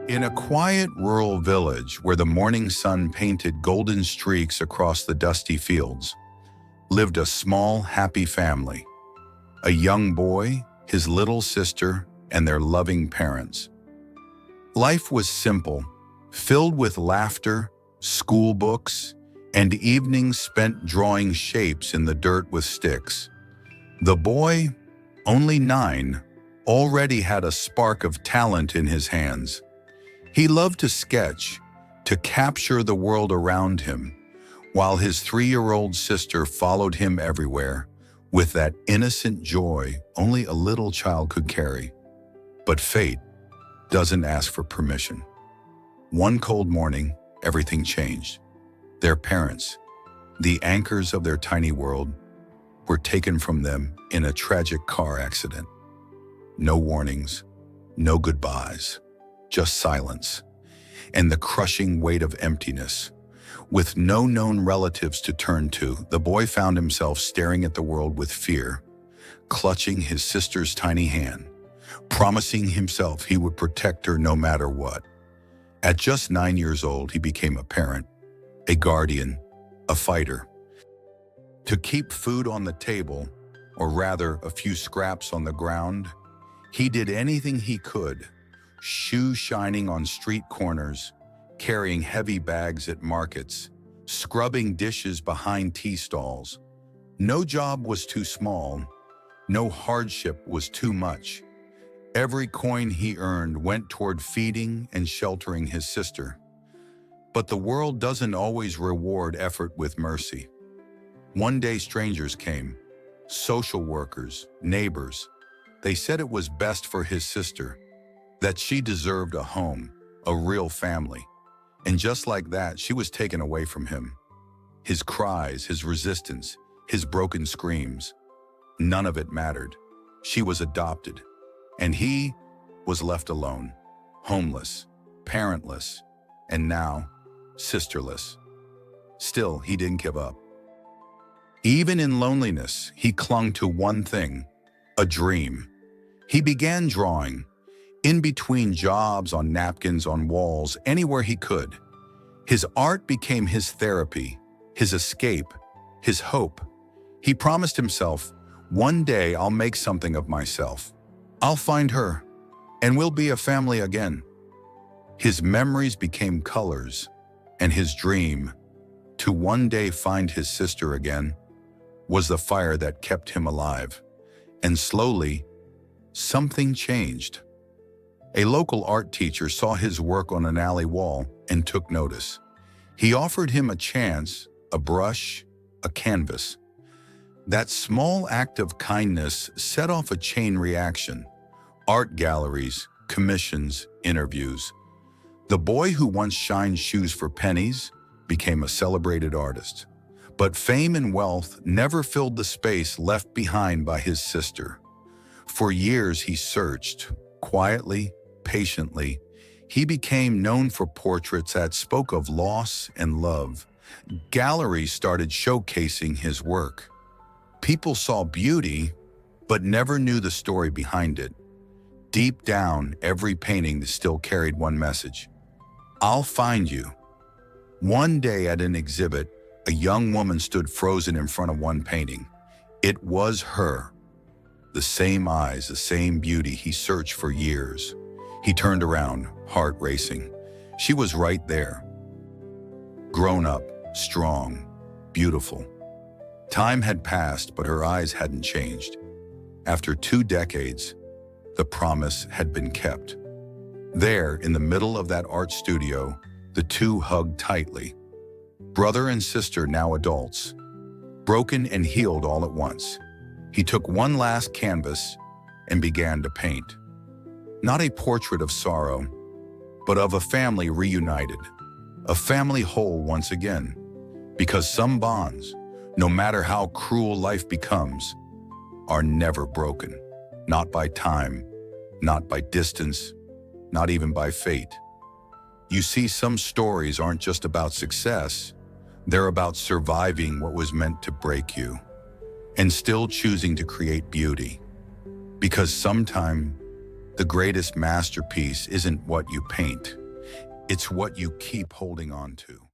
In a quiet rural village where the morning sun painted golden streaks across the dusty fields, lived a small, happy family. A young boy, his little sister, and their loving parents. Life was simple, filled with laughter, school books, and evenings spent drawing shapes in the dirt with sticks. The boy, only 9, already had a spark of talent in his hands. He loved to sketch, to capture the world around him, while his 3-year-old sister followed him everywhere, with that innocent joy only a little child could carry. But fate doesn't ask for permission. One cold morning, everything changed. Their parents, the anchors of their tiny world, were taken from them in a tragic car accident. No warnings, no goodbyes, just silence, and the crushing weight of emptiness. With no known relatives to turn to, the boy found himself staring at the world with fear, clutching his sister's tiny hand, promising himself he would protect her no matter what. At just 9 years old, he became a parent, a guardian, a fighter. To keep food on the table, or rather a few scraps on the ground, he did anything he could, shoes shining on street corners, carrying heavy bags at markets, scrubbing dishes behind tea stalls. No job was too small, no hardship was too much. Every coin he earned went toward feeding and sheltering his sister. But the world doesn't always reward effort with mercy. One day strangers came, social workers, neighbors. They said it was best for his sister, that she deserved a home, a real family. And just like that, she was taken away from him. His cries, his resistance, his broken screams, none of it mattered. She was adopted, and he was left alone, homeless, parentless, and now sisterless. Still, he didn't give up. Even in loneliness, he clung to one thing, a dream. He began drawing, in between jobs, on napkins, on walls, anywhere he could. His art became his therapy, his escape, his hope. He promised himself, one day I'll make something of myself. I'll find her, and we'll be a family again. His memories became colors, and his dream, to one day find his sister again, was the fire that kept him alive. And slowly, something changed. A local art teacher saw his work on an alley wall and took notice. He offered him a chance, a brush, a canvas. That small act of kindness set off a chain reaction. Art galleries, commissions, interviews. The boy who once shined shoes for pennies became a celebrated artist. But fame and wealth never filled the space left behind by his sister. For years he searched, quietly, patiently. He became known for portraits that spoke of loss and love. Galleries started showcasing his work. People saw beauty, but never knew the story behind it. Deep down, every painting still carried one message: I'll find you. One day at an exhibit, a young woman stood frozen in front of one painting. It was her. The same eyes, the same beauty he searched for years. He turned around, heart racing. She was right there. Grown up, strong, beautiful. Time had passed, but her eyes hadn't changed. After 2 decades, the promise had been kept. There, in the middle of that art studio, the two hugged tightly. Brother and sister, now adults, broken and healed all at once. He took one last canvas and began to paint. Not a portrait of sorrow, but of a family reunited, a family whole once again. Because some bonds, no matter how cruel life becomes, are never broken. Not by time, not by distance, not even by fate. You see, some stories aren't just about success, they're about surviving what was meant to break you, and still choosing to create beauty. Because sometimes the greatest masterpiece isn't what you paint, It's what you keep holding on to.